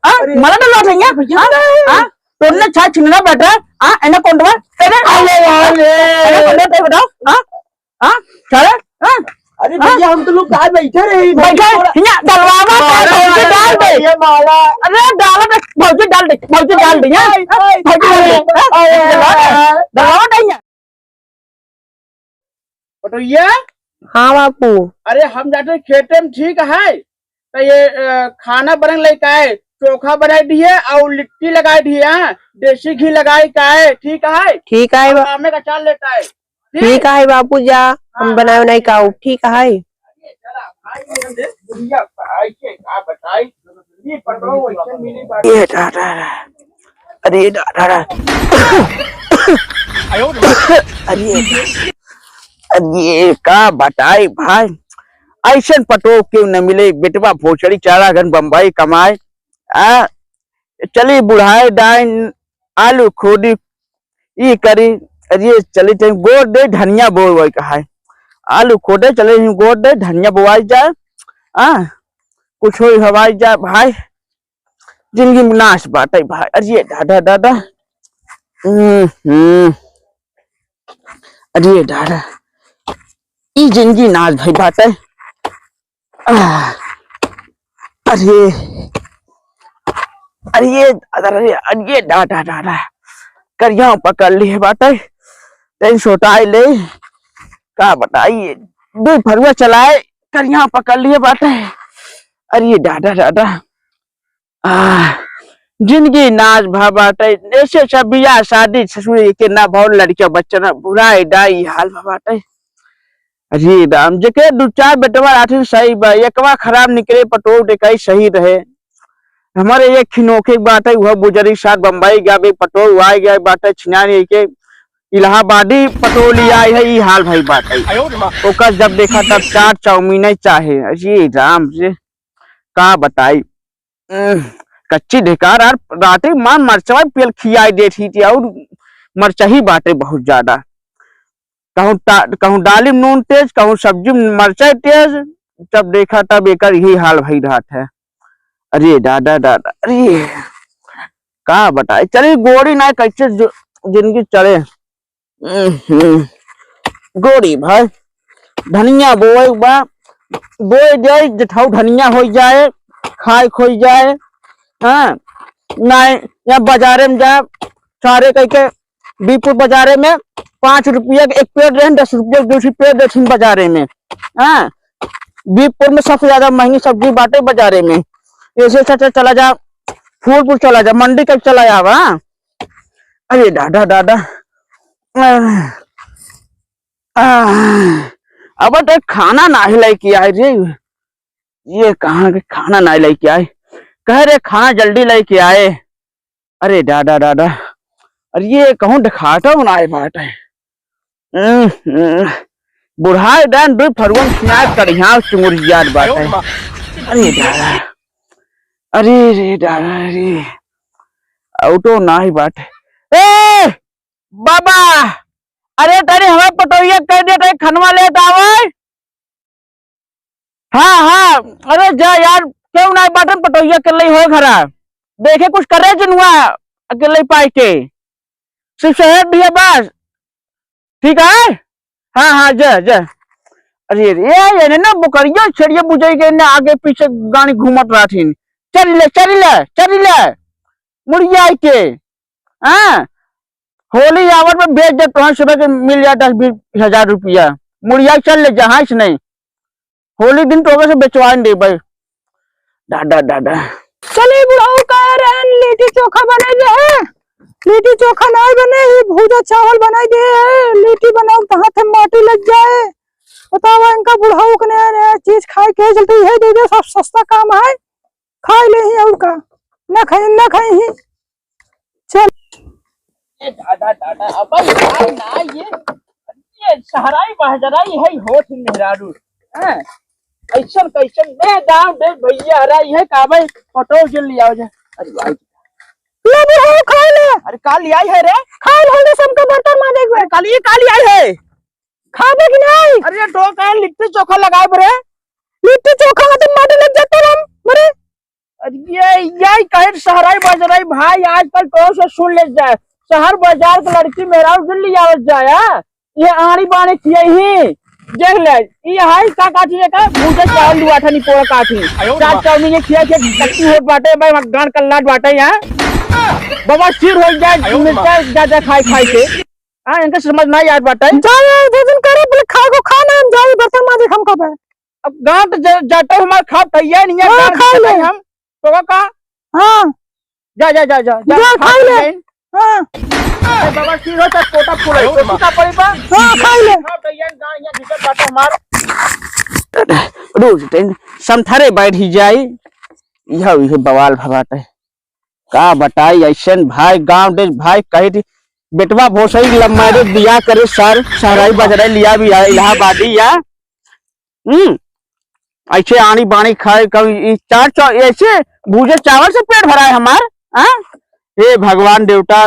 मला तर लौटेंगे तोड़ने छा छिनना बैठा एना कौन दवा तेरे बताओ चले अरे भैया हम तो लोग कहाँ बैठे रहे बैठे डलवावा डाल दे ये माला अरे डाल दे भौजी डाल दे डलवावा नहीं पटोइया। हाँ बापू। अरे हम जाते खेते में ठीक है तो ये खाना बने लेके आए चोखा बनाई दिए और लिट्टी लगाई दिए देसी घी लगाई का है ठीक है। ठीक है हमें का चाल लेता है ठीक है बापू जा हम बनाए नहीं खाओ ठीक है। ये दादा अरे दादा अरे का बताई भाई ऐसा पटो क्यों न मिले बेटवा भोसड़ी चारा घन बम्बई कमाए चली बुढ़ाए डाइन आलू खोदी ये करी अरे चले चले गोड़ दे धनिया बोल वही कहा है आलू खोदे चले गोड़ दे धनिया बोवाई जाए कुछ हो हवाई जाए भाई जिंदगी में नाश बाटे भाई अरे दादा दादा अरे दादा ये जिंदगी नाश भाई बाटे अरे अरे अरे अरे दादा दादा करिया पकड़ ली है बाटे तेन छोटाई ले का बताइए दो फरुआ चलाए करिया पकड़ लिए बाटे अरे दादा दादा जिंदगी नाच भा बाटे ऐसे सब बियाह शादी ससुर के ना बहुत लड़कियां बच्चा ना बुरा डाई हाल भा बाटे अरे राम जे के दो चार बेटवा आठिन सही बा एकवा खराब निकले पटो दे कई सही रहे हमारे ये खिनोखे बात है वह बुजरी साथ बम्बई गया भी पटोल आ गया बात है छिनानी के इलाहाबादी पटोली आई है ये हाल भाई बात है तो कस जब देखा तब चार चाउमीन ही चाहे अजी राम से का बताई कच्ची ढेकार यार राते मां मरचा पेल खियाई देती थी और मरचा ही बाटे बहुत ज्यादा कहूँ डाली नून तेज कहूँ सब्जी मरचा तेज जब देखा तब एक यही हाल भाई रहा है अरे दादा दादा अरे का बताए चलिए गोड़ी ना कैसे जिंदगी चले गोड़ी भाई धनिया बोए जाए जठाऊ धनिया हो जाए खाए खो जाए ना या बाजारे में जाए सारे कह के बीपुर बाजारे में 5 रुपया एक पेड़ रहे 10 रुपया दूसरी पेड़ दे बाजारे में बीपुर में सबसे ज्यादा महंगी सब्जी बाटे बाजारे में ऐसे चला जा फूलपुर चला जा मंडी तक चला जा अरे दादा दादा अब तो खाना ना ही लेके आए रे ये कहाँ के खाना ना लेके आए कह रहे खाना जल्दी लेके आए अरे दादा दादा अरे ये कहूँ दिखाता हूँ ना बात है बुढ़ाए डान दो फरुआ करिया चुमुरिया बात है अरे दादा अरे रे दादा रे आउटो ना ही बात ए बाबा अरे तेरे हमें पटोरिया कह दे खनवा ले आवे हाँ अरे जा यार क्यों ना बाटन पटोरिया कर ली हो घरा देखे कुछ करे जनुआ अकेले पाई के सिर्फ शहर दिया बस ठीक है हाँ जा अरे ये ना बुकरिया छड़िया बुझाई के ना आगे पीछे गाड़ी घूमत रहा थी चल ले मुड़िया के होली आवर में बेच दे तो सुबह के मिल जाए 10-20 हजार रुपया मुड़िया चल ले जहां से नहीं होली दिन तो से बेचवा दे भाई दादा दादा चलिए बुढ़ाऊ कह रहे हैं लिट्टी चोखा बने दे लिट्टी चोखा नहीं बने भूजा चावल बनाई दे लिट्टी बनाओ तो हाथ में माटी लग जाए बताओ इनका बुढ़ाऊ के नया चीज खाए के चलते है दे सब सस्ता काम है खाई ले ही और का ना खाई ही चल दादा दादा अब ना ये सहराई बहजराई है होठ मेहरारू हैं ऐसन कैसन दे दाम दे भैया हरा ये का भाई फोटो जल लिया जा अरे भाई ले भी हो खा ले अरे काली आई है रे खा ले सबका बर्तन मार देख काली आई है खाबे कि नहीं अरे दो का लिट्टी चोखा लगाए बरे लिट्टी चोखा में तो माटी लग जाता हम बरे ये कहे शहराई बाजाराई भाई आजकल तो से सुन ले जाए शहर बाजार के लड़की मेरा दिल्ली आवत जाए ये आड़ी बाणी किए ही देख ले ये हाई का काठी का मुझे चावल दुआ था नहीं पोड़ा काठी चार चावल ये खिया के कच्ची हो बाटे भाई गान कल्लाट बाटे यहाँ बाबा सिर हो जाए मिर्चा ज्यादा खाई के हाँ इनका समझ ना याद बाटे जाए भोजन करे बोले खाए को खाना हम जाए बर्तन माजे हम कब है अब गांठ जाते हमारे खा तैयार नहीं है हाँ, खा ले हम तो का हाँ जा जा जा जा जा खा ले हाँ बाबा सिर होता कोटा फुले कोटा पड़ी बा हाँ खा ले खा तैयार गांठ ये दिक्कत बाटे हमार रोज टेन समथारे बैठ ही जाई यह बवाल भवाटे का बताई ऐसन भाई गांव देश भाई कही थी बेटवा भोसई लम्बारे दिया करे सर शहराई बाजाराई लिया भी है इलाहाबादी या ऐसे आनी बानी खाए कभी चार ऐसे भूजे चावल से पेट भरा है हमार हाँ हे भगवान देवता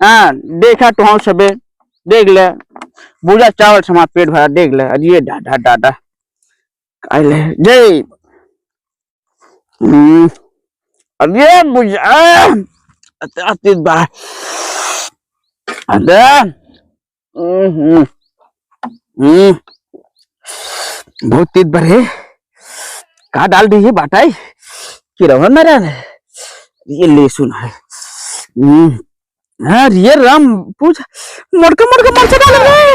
हाँ देखा तो हम सबे देख ले भूजा चावल से हमारा पेट भरा देख ले अरे डाडा डाडा ले जय अरे बुझा अति बार अरे बहुत तेज भरे कहा डाल दी है बाटाई कि रहो मेरा ये लहसुन है हाँ ये राम पूछ मटका मटका मरचा डाल रहे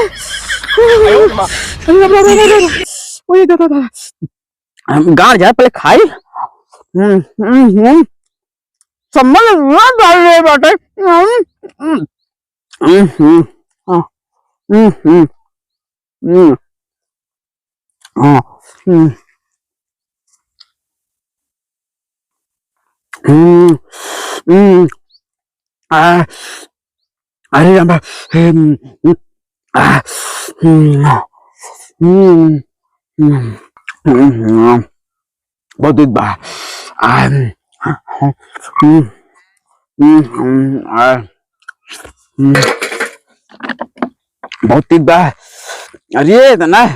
हम गाड़ जाए पहले खाई सम्मल डाल रहे बाटाई अरे राम बहुत बा बहुत तीत बा अरे ना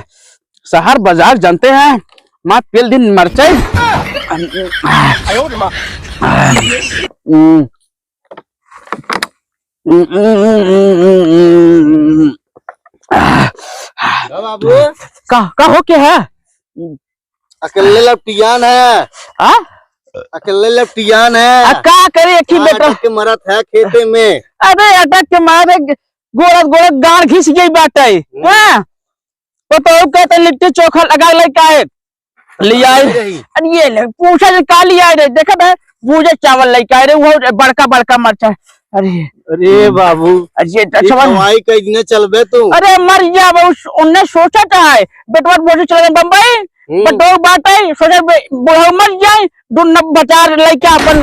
शहर बाजार जानते हैं माँ पेल दिन मरचे बाबू का हो क्या है अकेले लपटियान है अकेले लपटियान है का करे एक ही बेटा के मरत है खेते में अरे अटक के मारे गोरत गोरत गाड़ घिस गई बाटे तो कहते लिट्टी चोखा लगा लेके आए लिया अरे ये ले पूछा का लिया रे देखा है भूजे चावल लेके आए रे वो बड़का बड़का मरचा अरे अरे बाबू अरे दवाई कई दिन चलबे तू अरे मर जा उनने सोचा था बेटवा बोझे चले गए बम्बई बटोर बाटे सोचा बुढ़ा मर जाए दुन बचार लेके अपन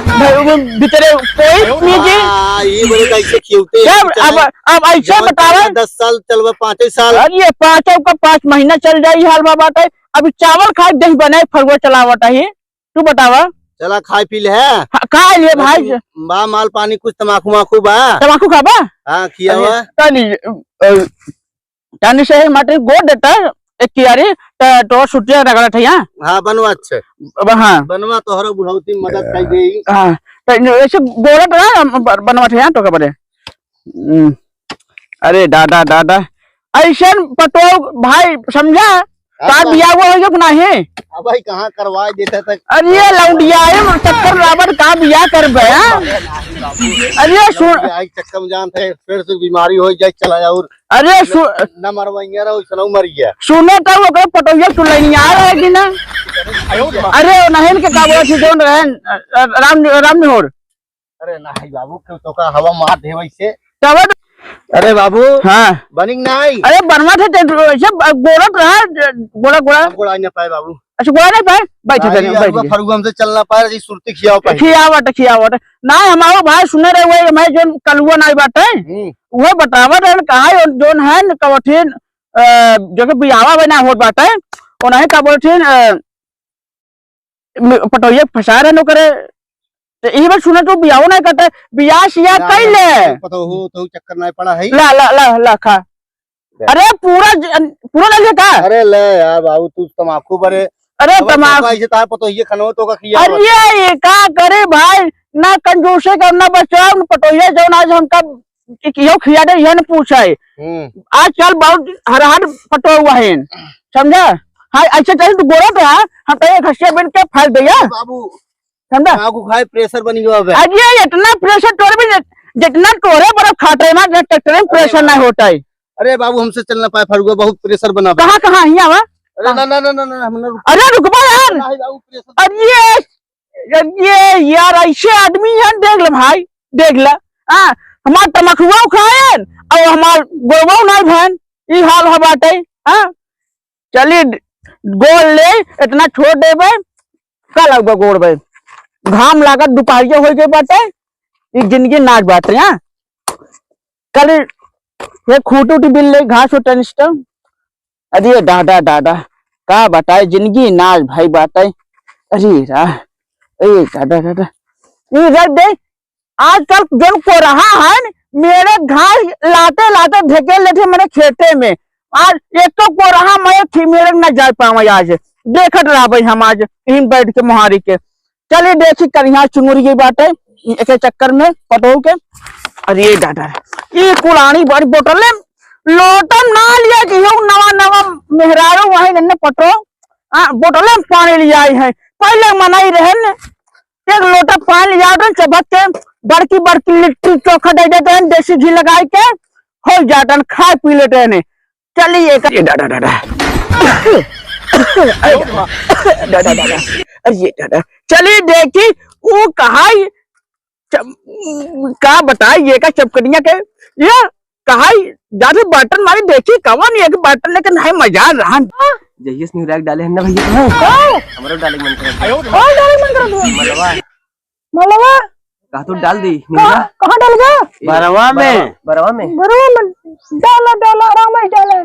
भीतरे कोई नीचे ये बड़े कैसे खिलते अब ऐसे बता रहे 10 साल चलबे 5 साल अरे 5 महीना चल जाये हाल बाटे अभी चावल खाए दही बनाए फरवा चलावट है तू बतावा चला खाए पी ले है खा लिए भाई बा माल पानी कुछ तमाकू माकू बा तमाकू खाबा हाँ किया हुआ टानी से माटे गोद देता एक कियारी तो छुट्टियां रगड़ा थे यहाँ हाँ बनवा अच्छे हाँ बनवा तोहरा बुढ़ौती मदद कर गई हाँ तो ऐसे गोरत ना बनवा थे यहाँ तो क्या बड़े अरे दादा दादा ऐसे पतो भाई समझा कार दिया हुआ है ना है अब भाई कहाँ करवाए देता तक अरे लौंडिया है चक्कर रावण का बिया कर गया अरे सुन चक्कर में जानते फिर से बीमारी हो जाए चला और अरे न मरवाइया रहो चलो मर गया सुने तो वो पटोया तू लेनी आ रहा है कि ना अरे नहन के काबू थी जोन राम निहोर अरे नहीं बाबू क्यों तो का हवा मार दे वैसे तब अरे बाबू हाँ बनिंग नहीं अरे बनवा थे गोरत रहा गोला गोला गोला नहीं पाए बाबू अच्छा गोला नहीं पाए बैठे फरुआ हमसे चलना पाए जी सुरती खियावट ना हमारो भाई सुने रहे हुए मैं जो कलुआ नहीं बाटे वो बतावट है कहा जोन है कबठिन जो कि बियावा बना होत बाटे उन्हें कबठिन पटोया फंसा रहे नो करे यही बात सुने तो बियाहो नहीं करते बियाह सिया कई ले पता हो तो चक्कर नहीं पड़ा है ला ला ला ला खा अरे पूरा पूरा ले का अरे ले यार बाबू तू तमाकू बरे अरे हवा तमाम तोका ऐसे तार पतो ये खनो तो का खिया अरे ये का करे भाई ना कंजूसे करना बचाओ न पटोहिया जो आज हमका कियो खिया दे ये न पूछा है आजकल बहुत हर हर पटो हुआ है समझा। हाँ अच्छा चल तू गोरा तो हम तो एक हंसिया बिन के फाल दिया बाबू समझा। आगू खाए प्रेशर बन गया अब अरे इतना प्रेशर तोड़ भी जितना तोड़े बर्फ खाते ना ट्रैक्टर में प्रेशर नहीं होता है। अरे बाबू हमसे चलना पाए फरुआ बहुत प्रेशर बना कहाँ कहाँ यहाँ वा अरे ना ना ना ना ना हमने अरे रुकबा यार नहीं बाबू प्रेशर अरे यार ऐसे आदमी है देख ले भाई देख ले हाँ हमार तमखुआ खाए और हमार गोबा नहीं भैन ये हाल है बाटे हाँ चलिए गोल ले इतना छोड़ देबे का लगभग गोड़ बे घाम लागत दोपहरिया हो गई बाटे ये जिंदगी नाच बाटे हाँ कल ये खूट उठ बिल ले घास उठा निष्ठा अरे डाडा डाडा का बताए जिंदगी नाच भाई बाटे अरे डाडा डाडा ये रख दे आजकल जो को रहा है मेरे घास लाते लाते ढकेल लेते मेरे खेते में आज एक तो को रहा मैं थी मेरे न जा पावा आज देखत रहा भाई हम आज यहीं बैठ के मुहारी के चलिए देखी कर यहाँ चुंगुरी की बात है एक चक्कर में पटो के अरे दादा ये कुलानी बड़ी बोतल लोटन ना लिया कि नवा नवा मेहरारू वही नन्ने पटो बोतल पानी लिया है पहले मनाई रहे न एक लोटा पानी लिया चबक के बड़की बड़की लिट्टी चोखा दे देते हैं देसी घी लगा के हो जाता है खा पी लेते हैं चलिए दादा दादा दादा दादा अरे दादा चलिए देखी वो कहा का बताइए का चपकड़िया के ये कहा जाते बटन मारी देखी कवन एक बटन लेकिन नहीं मजा रहा जयस न्यू रैक डाले हैं ना भैया हमारा डाले मन कर मलवा कहा तो डाल दी कहाँ डाल गया बरवा में डाला डाला आराम से डाला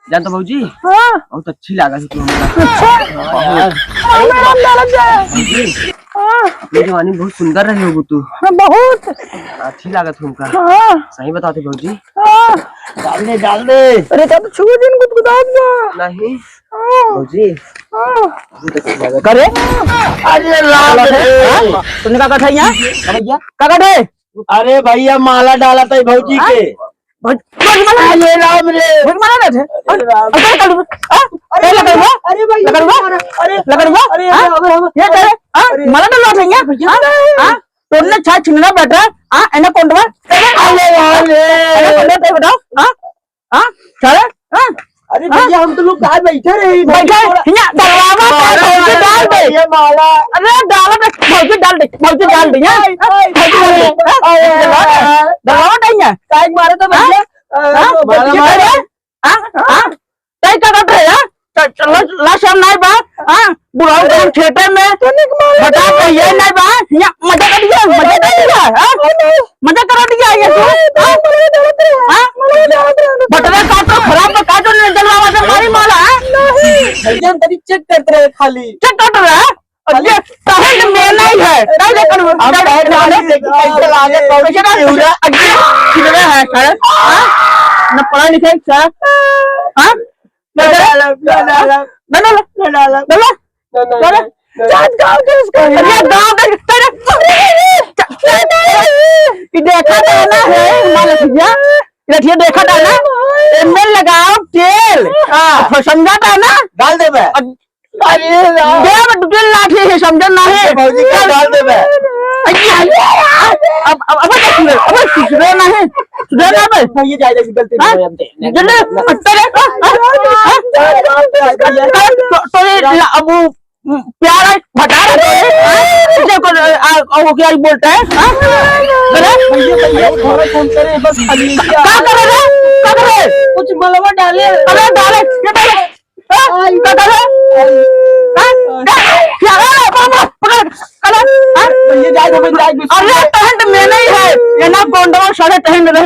जान तो भाजी हाँ बहुत अच्छी लगा थी तुम अपनी जवानी बहुत सुंदर रही हो तू बहुत अच्छी लगा तुमका हाँ सही बताते भाजी हाँ डाल दे अरे तो छुए दिन गुदगुदात ना नहीं हाँ भाजी हाँ करे अरे राम रे तुमने क्या कहा यहाँ भैया क्या कहा अरे भैया माला डाला था भौजी के अरे राम रे अरे भाई मला तो लौटेंगे तुमने छा छिनना बैठा एना कोंडवा बताओ चले अरे भैया हम तो लोग कहाँ बैठे रहे बैठे डाल दे माला अरे डाल दे भौजी डाल दी दबाव नहीं काय मारे तो भैया लाशम नहीं बा बुढ़ाऊ के खेते में बता ये नहीं बा मजा कर दिया मजा करा दिया ये बटना काटो खराब तो काटो नहीं जलवा से मारी माला भैया तभी चेक करते रहे खाली चेक कर रहा है अरे ताहे में नहीं है नहीं लेकर अब कैसे लागे कैसे ना किधर है सर न पढ़ा लिखा है हां देखा था ना इनमें लगाओ तेल समझा था ना डाल दे मैं अरे लाठी है समझा ना है भौजी का डाल दे मैं अब सुधरे ना है सुधरे ना भाई भैया ज्यादा गलती अब प्यार भटा रहा क्या बोलता है कुछ मलबा डाले अरे डाले अरे में नहीं है ये ना गोंडवा सारे तहन में रह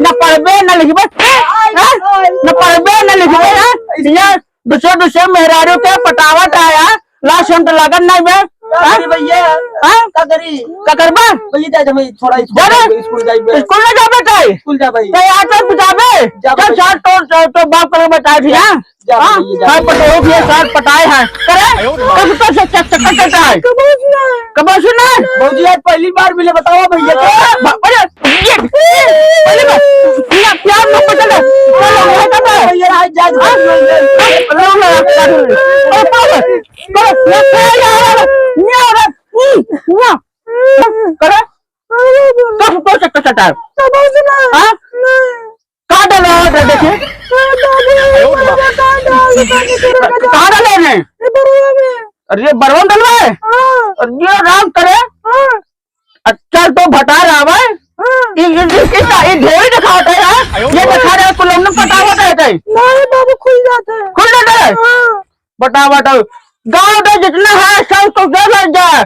ना पढ़बे ना लिखबे ना पढ़बे ना लिखबे ये दूसरे मेहरारू के पटावट आया लाश हम तो लगन नहीं बे भैया हाँ? का करी क्या करबा भैया जा मैं थोड़ा जा रे। स्कूल जाइए स्कूल में जा बेटा स्कूल जा भाई तो आज तक बुझाबे जा चल भैया। साथ तो बाप कर बताए थे हां जा हां भैया, जा सब पटो के साथ पटाए हैं करे कब तक से चक्कर चलता है कब सुना भौजी आज पहली बार मिले बताओ भैया अरे ये पहले क्या प्यार न पचल चलो ये कब है भैया आज जा अरे बरवन डलवा है अरे राम करे अच्छा तो भटार आवे ये ढेरी दिखाता है यार ये दिखा रहा है कुलम पटा होता है नहीं बाबू खुल जाता है। खुल जाता है बता बताओ गाँव में जितना है सब तो दे लग जाए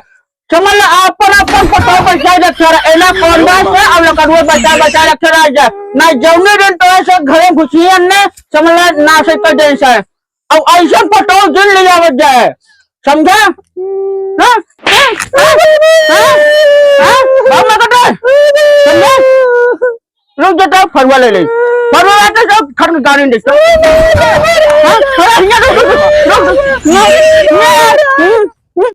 समझ लो अपन अपन पटाव बचा रखे एला कौन बात है अब लोग बचा रखे रह जाए ना जौने दिन तो ऐसे घरे घुसिए ने समझ लो ना से कर दे से अब ऐसा पटाव दिन ले जावत जाए समझा हाँ बाबा कटे समझा रुक जाता फरवा ले ले फरवा आते सब खर्च गाड़ी दे